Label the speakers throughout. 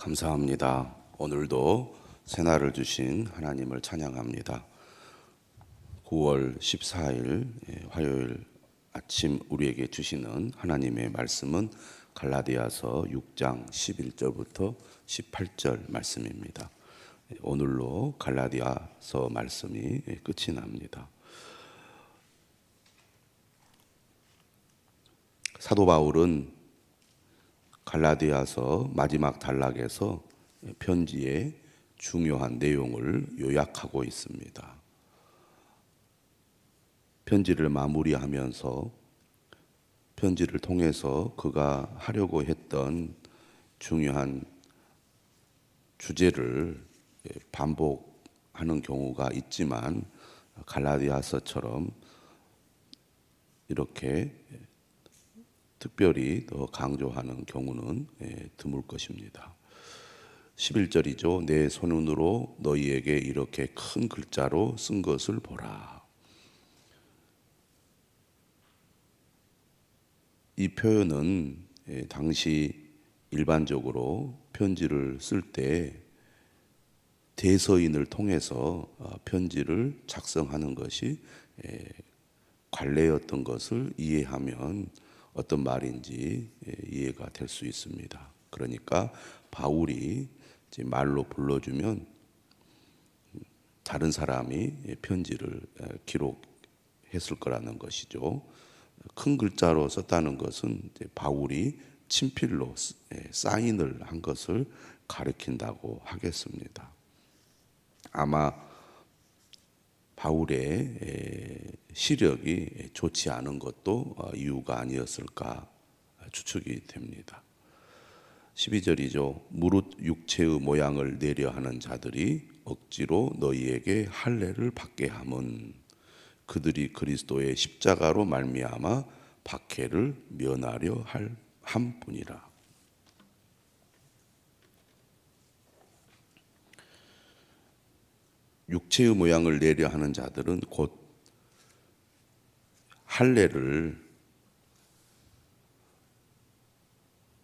Speaker 1: 감사합니다. 오늘도 새날을 주신 하나님을 찬양합니다. 9월 14일 화요일 아침 우리에게 주시는 하나님의 말씀은 갈라디아서 6장 11절부터 18절 말씀입니다. 오늘로 갈라디아서 말씀이 끝이 납니다. 사도 바울은 갈라디아서 마지막 단락에서 편지의 중요한 내용을 요약하고 있습니다. 편지를 마무리하면서 편지를 통해서 그가 하려고 했던 중요한 주제를 반복하는 경우가 있지만 갈라디아서처럼 이렇게 특별히 더 강조하는 경우는 드물 것입니다. 11절이죠. 내 손으로 너희에게 이렇게 큰 글자로 쓴 것을 보라. 이 표현은 당시 일반적으로 편지를 쓸 때 대서인을 통해서 편지를 작성하는 것이 관례였던 것을 이해하면 어떤 말인지 이해가 될 수 있습니다. 그러니까 바울이 말로 불러주면 다른 사람이 편지를 기록했을 거라는 것이죠. 큰 글자로 썼다는 것은 바울이 친필로 사인을 한 것을 가리킨다고 하겠습니다. 아마 바울의 시력이 좋지 않은 것도 이유가 아니었을까 추측이 됩니다. 12절이죠. 무릇 육체의 모양을 내려 하는 자들이 억지로 너희에게 할례를 받게 함은 그들이 그리스도의 십자가로 말미암아 박해를 면하려 함뿐이라. 육체의 모양을 내려 하는 자들은 곧 할례를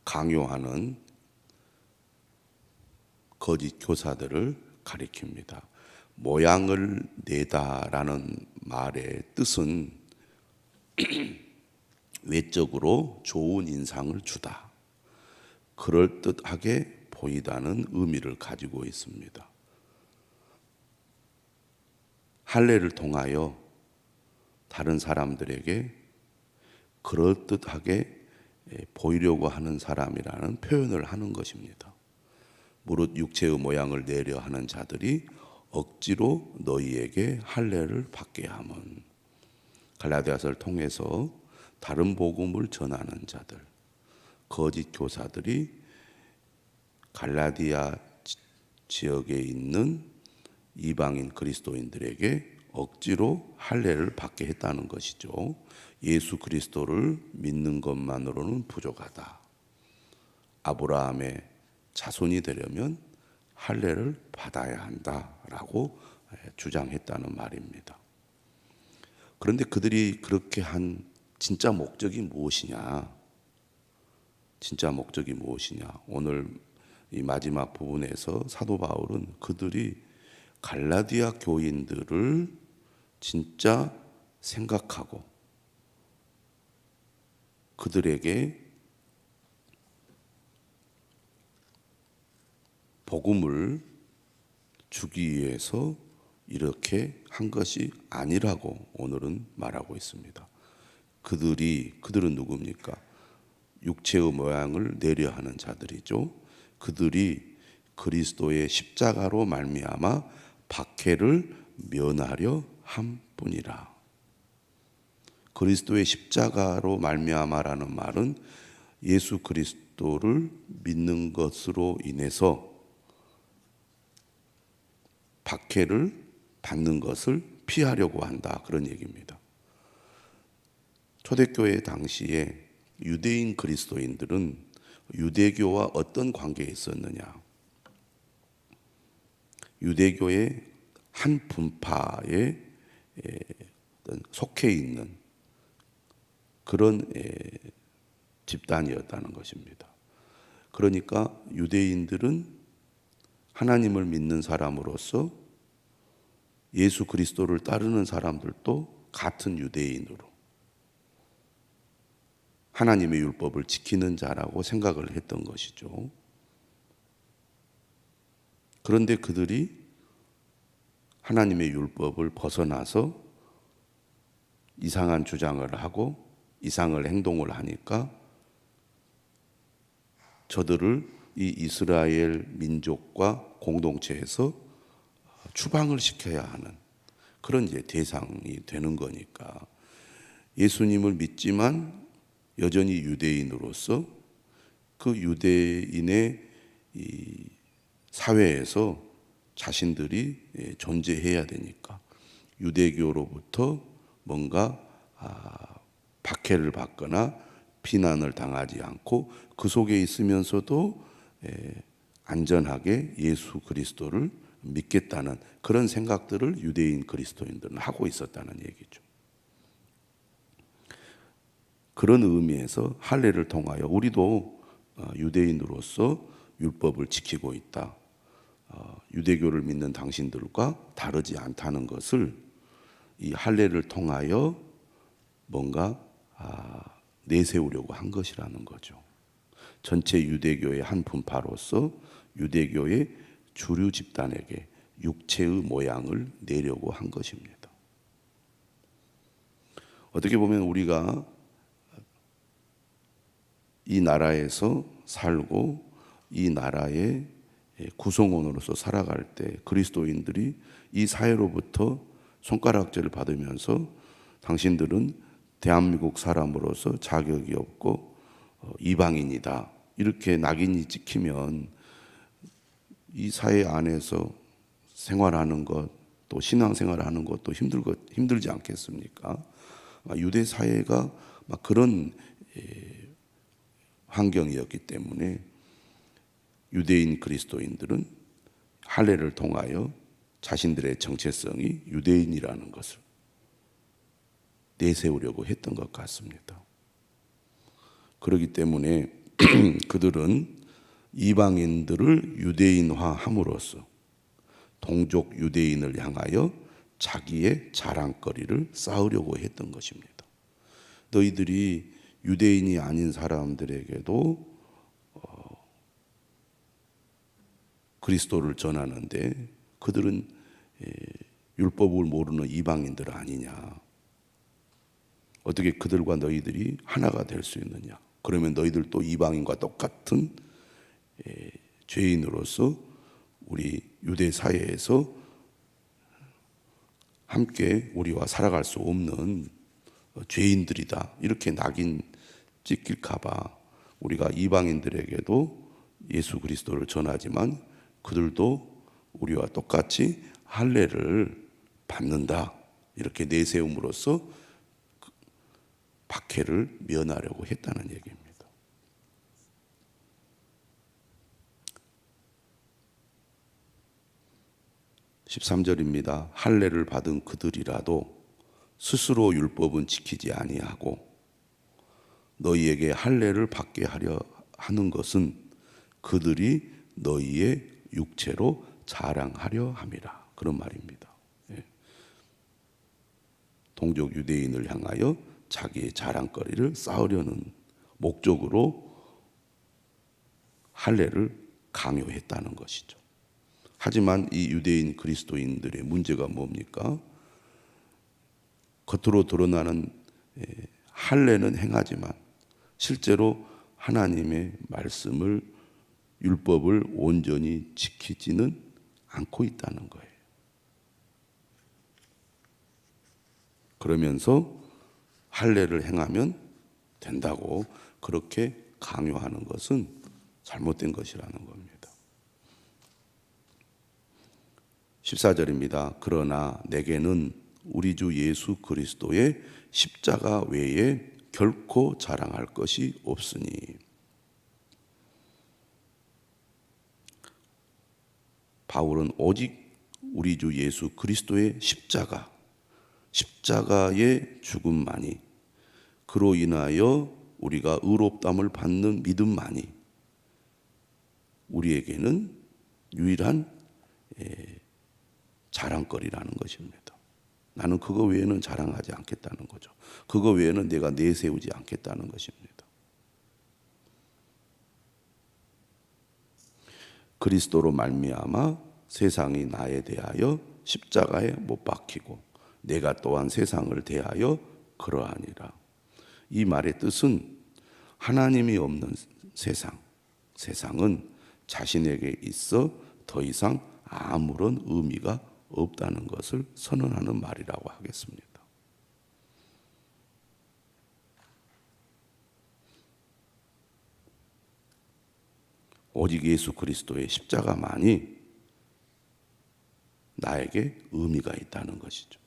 Speaker 1: 강요하는 거짓 교사들을 가리킵니다. 모양을 내다라는 말의 뜻은 외적으로 좋은 인상을 주다, 그럴듯하게 보이다는 의미를 가지고 있습니다. 할례를 통하여 다른 사람들에게 그럴듯하게 보이려고 하는 사람이라는 표현을 하는 것입니다. 무릇 육체의 모양을 내려 하는 자들이 억지로 너희에게 할례를 받게 함은, 갈라디아서를 통해서 다른 복음을 전하는 자들, 거짓 교사들이 갈라디아 지역에 있는 이방인 그리스도인들에게 억지로 할례를 받게 했다는 것이죠. 예수 그리스도를 믿는 것만으로는 부족하다. 아브라함의 자손이 되려면 할례를 받아야 한다라고 주장했다는 말입니다. 그런데 그들이 그렇게 한 진짜 목적이 무엇이냐? 진짜 목적이 무엇이냐? 오늘 이 마지막 부분에서 사도 바울은 그들이 갈라디아 교인들을 진짜 생각하고 그들에게 복음을 주기 위해서 이렇게 한 것이 아니라고 오늘은 말하고 있습니다. 그들은 누굽니까? 육체의 모양을 내려 하는 자들이죠. 그들이 그리스도의 십자가로 말미암아 박해를 면하려 함뿐이라. 그리스도의 십자가로 말미암아라는 말은 예수 그리스도를 믿는 것으로 인해서 박해를 받는 것을 피하려고 한다, 그런 얘기입니다. 초대교회 당시에 유대인 그리스도인들은 유대교와 어떤 관계에 있었느냐? 유대교의 한 분파에 속해 있는 그런 집단이었다는 것입니다. 그러니까 유대인들은 하나님을 믿는 사람으로서 예수 그리스도를 따르는 사람들도 같은 유대인으로 하나님의 율법을 지키는 자라고 생각을 했던 것이죠. 그런데 그들이 하나님의 율법을 벗어나서 이상한 주장을 하고 이상을 행동을 하니까 저들을 이 이스라엘 민족과 공동체에서 추방을 시켜야 하는 그런 이제 대상이 되는 거니까 예수님을 믿지만 여전히 유대인으로서 그 유대인의 이 사회에서 자신들이 존재해야 되니까 유대교로부터 뭔가 박해를 받거나 비난을 당하지 않고 그 속에 있으면서도 안전하게 예수 그리스도를 믿겠다는 그런 생각들을 유대인 그리스도인들은 하고 있었다는 얘기죠. 그런 의미에서 할례를 통하여 우리도 유대인으로서 율법을 지키고 있다. 유대교를 믿는 당신들과 다르지 않다는 것을 이 할례를 통하여 뭔가 내세우려고 한 것이라는 거죠. 전체 유대교의 한 분파로서 유대교의 주류 집단에게 육체의 모양을 내려고 한 것입니다. 어떻게 보면 우리가 이 나라에서 살고 이 나라의 구성원으로서 살아갈 때 그리스도인들이 이 사회로부터 손가락질을 받으면서 당신들은 대한민국 사람으로서 자격이 없고 이방인이다 이렇게 낙인이 찍히면 이 사회 안에서 생활하는 것 또 신앙생활하는 것도 힘들지 않겠습니까? 유대 사회가 막 그런 환경이었기 때문에 유대인 그리스도인들은 할례를 통하여 자신들의 정체성이 유대인이라는 것을 내세우려고 했던 것 같습니다. 그렇기 때문에 그들은 이방인들을 유대인화함으로써 동족 유대인을 향하여 자기의 자랑거리를 쌓으려고 했던 것입니다. 너희들이 유대인이 아닌 사람들에게도 그리스도를 전하는데 그들은 율법을 모르는 이방인들 아니냐. 어떻게 그들과 너희들이 하나가 될 수 있느냐. 그러면 너희들도 이방인과 똑같은 죄인으로서 우리 유대 사회에서 함께 우리와 살아갈 수 없는 죄인들이다. 이렇게 낙인 찍힐까 봐 우리가 이방인들에게도 예수 그리스도를 전하지만 그들도 우리와 똑같이 할례를 받는다. 이렇게 내세움으로써 박해를 면하려고 했다는 얘기입니다. 13절입니다. 할례를 받은 그들이라도 스스로 율법은 지키지 아니하고 너희에게 할례를 받게 하려 하는 것은 그들이 너희의 육체로 자랑하려 함이라. 그런 말입니다. 동족 유대인을 향하여 자기의 자랑거리를 쌓으려는 목적으로 할례를 강요했다는 것이죠. 하지만 이 유대인 그리스도인들의 문제가 뭡니까? 겉으로 드러나는 할례는 행하지만 실제로 하나님의 말씀을 율법을 온전히 지키지는 않고 있다는 거예요. 그러면서 할례를 행하면 된다고 그렇게 강요하는 것은 잘못된 것이라는 겁니다. 14절입니다. 그러나 내게는 우리 주 예수 그리스도의 십자가 외에 결코 자랑할 것이 없으니. 바울은 오직 우리 주 예수 그리스도의 십자가의 죽음만이, 그로 인하여 우리가 의롭다함을 받는 믿음만이 우리에게는 유일한 자랑거리라는 것입니다. 나는 그거 외에는 자랑하지 않겠다는 거죠. 그거 외에는 내가 내세우지 않겠다는 것입니다. 그리스도로 말미암아 세상이 나에 대하여 십자가에 못 박히고 내가 또한 세상을 대하여 그러하니라. 이 말의 뜻은 하나님이 없는 세상은 자신에게 있어 더 이상 아무런 의미가 없다는 것을 선언하는 말이라고 하겠습니다. 오직 예수 그리스도의 십자가만이 나에게 의미가 있다는 것이죠.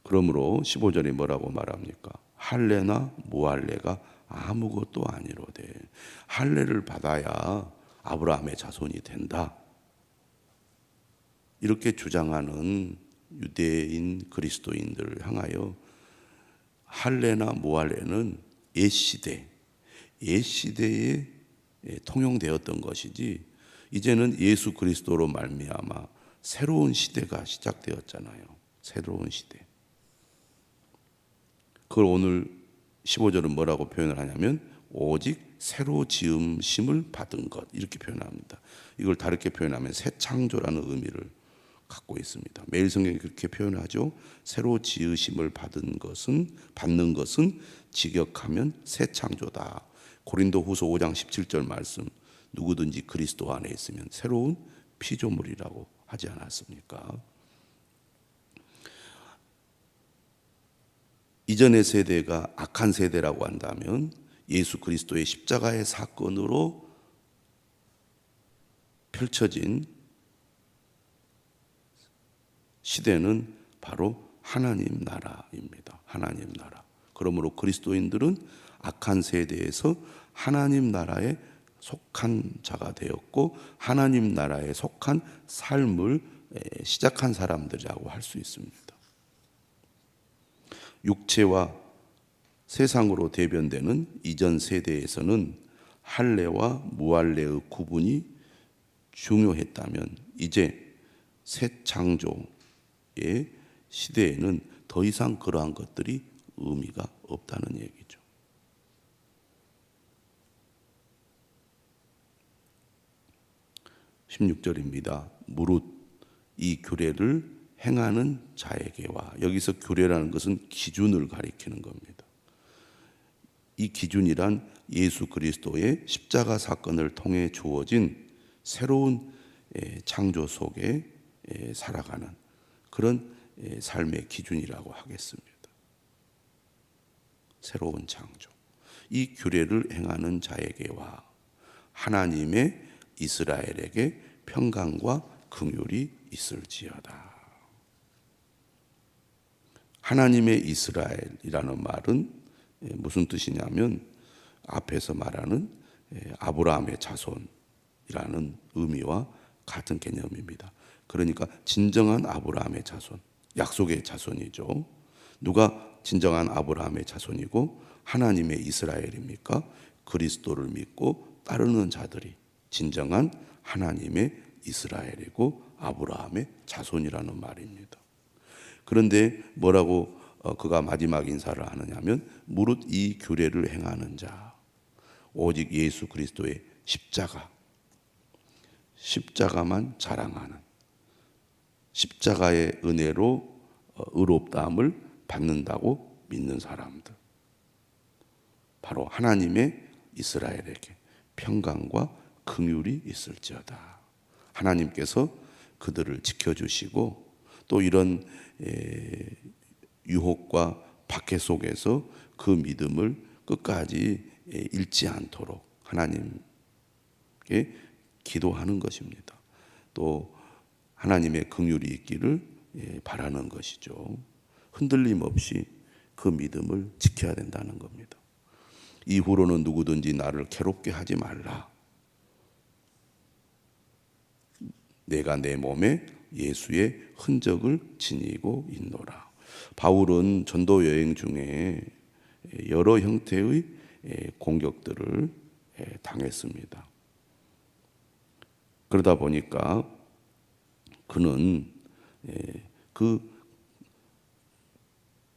Speaker 1: 그러므로 15절에 뭐라고 말합니까? 할례나 무할례가 아무것도 아니로되. 할례를 받아야 아브라함의 자손이 된다, 이렇게 주장하는 유대인 그리스도인들을 향하여 할례나 무할례는 옛 시대에 통용되었던 것이지, 이제는 예수 그리스도로 말미암아 새로운 시대가 시작되었잖아요. 새로운 시대. 그걸 오늘 15절은 뭐라고 표현을 하냐면 오직 새로 지음심을 받은 것, 이렇게 표현합니다. 이걸 다르게 표현하면 새 창조라는 의미를 갖고 있습니다. 매일 성경이 그렇게 표현하죠. 새로 지으심을 받는 것은 직역하면 새 창조다. 고린도후서 5장 17절 말씀, 누구든지 그리스도 안에 있으면 새로운 피조물이라고 하지 않았습니까? 이전의 세대가 악한 세대라고 한다면 예수 그리스도의 십자가의 사건으로 펼쳐진 시대는 바로 하나님 나라입니다. 하나님 나라. 그러므로 그리스도인들은 악한 세대에서 하나님 나라에 속한 자가 되었고 하나님 나라에 속한 삶을 시작한 사람들이라고 할 수 있습니다. 육체와 세상으로 대변되는 이전 세대에서는 할례와 무할례의 구분이 중요했다면 이제 새 창조의 시대에는 더 이상 그러한 것들이 의미가 없다는 얘기죠. 16절입니다. 무릇 이 규례를 행하는 자에게와, 여기서 규례라는 것은 기준을 가리키는 겁니다. 이 기준이란 예수 그리스도의 십자가 사건을 통해 주어진 새로운 창조 속에 살아가는 그런 삶의 기준이라고 하겠습니다. 새로운 창조. 이 규례를 행하는 자에게와 하나님의 이스라엘에게 평강과 긍휼이 있을지어다. 하나님의 이스라엘이라는 말은 무슨 뜻이냐면 앞에서 말하는 아브라함의 자손이라는 의미와 같은 개념입니다. 그러니까 진정한 아브라함의 자손, 약속의 자손이죠. 누가 진정한 아브라함의 자손이고 하나님의 이스라엘입니까? 그리스도를 믿고 따르는 자들이 진정한 하나님의 이스라엘이고 아브라함의 자손이라는 말입니다. 그런데 뭐라고 그가 마지막 인사를 하느냐면 무릇 이 규례를 행하는 자, 오직 예수 그리스도의 십자가만 자랑하는, 십자가의 은혜로 의롭다함을 받는다고 믿는 사람들, 바로 하나님의 이스라엘에게 평강과 긍휼이 있을지어다. 하나님께서 그들을 지켜주시고 또 이런 유혹과 박해 속에서 그 믿음을 끝까지 잃지 않도록 하나님께 기도하는 것입니다. 또 하나님의 긍휼이 있기를 바라는 것이죠. 흔들림 없이 그 믿음을 지켜야 된다는 겁니다. 이후로는 누구든지 나를 괴롭게 하지 말라. 내가 내 몸에 예수의 흔적을 지니고 있노라. 바울은 전도 여행 중에 여러 형태의 공격들을 당했습니다. 그러다 보니까 그는 그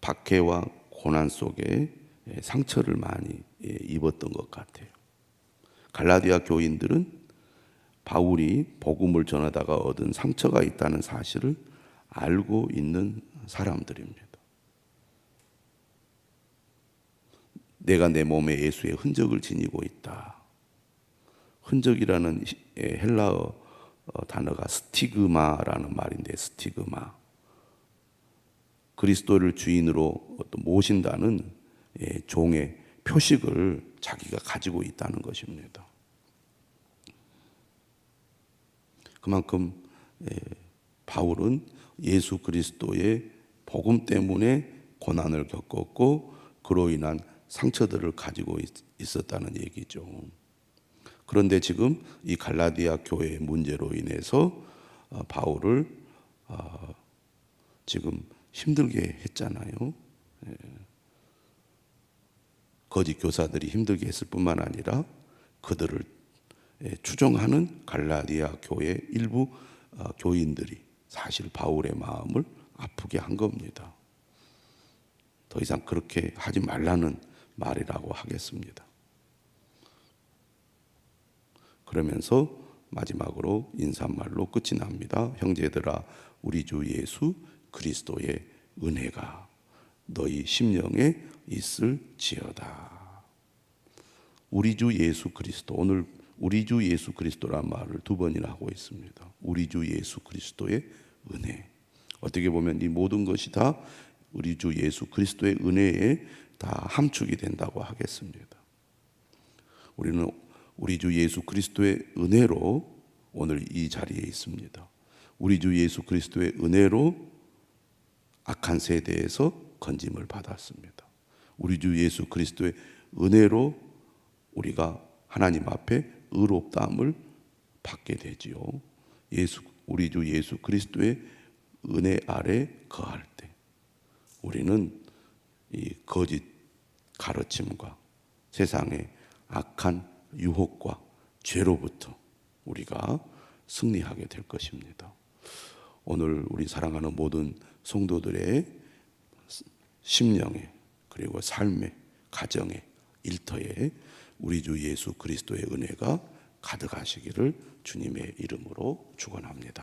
Speaker 1: 박해와 고난 속에 상처를 많이 입었던 것 같아요. 갈라디아 교인들은 바울이 복음을 전하다가 얻은 상처가 있다는 사실을 알고 있는 사람들입니다. 내가 내 몸에 예수의 흔적을 지니고 있다. 흔적이라는 헬라어 단어가 스티그마라는 말인데, 스티그마. 그리스도를 주인으로 모신다는 종의 표식을 자기가 가지고 있다는 것입니다. 그만큼 바울은 예수 그리스도의 복음 때문에 고난을 겪었고 그로 인한 상처들을 가지고 있었다는 얘기죠. 그런데 지금 이 갈라디아 교회의 문제로 인해서 바울을 지금 힘들게 했잖아요. 거짓 교사들이 힘들게 했을 뿐만 아니라 그들을 추종하는 갈라디아 교회 일부 교인들이 사실 바울의 마음을 아프게 한 겁니다. 더 이상 그렇게 하지 말라는 말이라고 하겠습니다. 그러면서 마지막으로 인사말로 끝이 납니다. 형제들아, 우리 주 예수 그리스도의 은혜가 너희 심령에 있을지어다. 우리 주 예수 그리스도, 오늘 우리 주 예수 그리스도란 말을 2번이나 하고 있습니다. 우리 주 예수 그리스도의 은혜. 어떻게 보면 이 모든 것이 다 우리 주 예수 그리스도의 은혜에 다 함축이 된다고 하겠습니다. 우리는 우리 주 예수 그리스도의 은혜로 오늘 이 자리에 있습니다. 우리 주 예수 그리스도의 은혜로 악한 세대에서 건짐을 받았습니다. 우리 주 예수 그리스도의 은혜로 우리가 하나님 앞에 의롭다함을 받게 되지요. 우리 주 예수 그리스도의 은혜 아래 거할 때 우리는 이 거짓 가르침과 세상의 악한 유혹과 죄로부터 우리가 승리하게 될 것입니다. 오늘 우리 사랑하는 모든 성도들의 심령에 그리고 삶의 가정에 일터에 우리 주 예수 그리스도의 은혜가 가득하시기를 주님의 이름으로 축원합니다.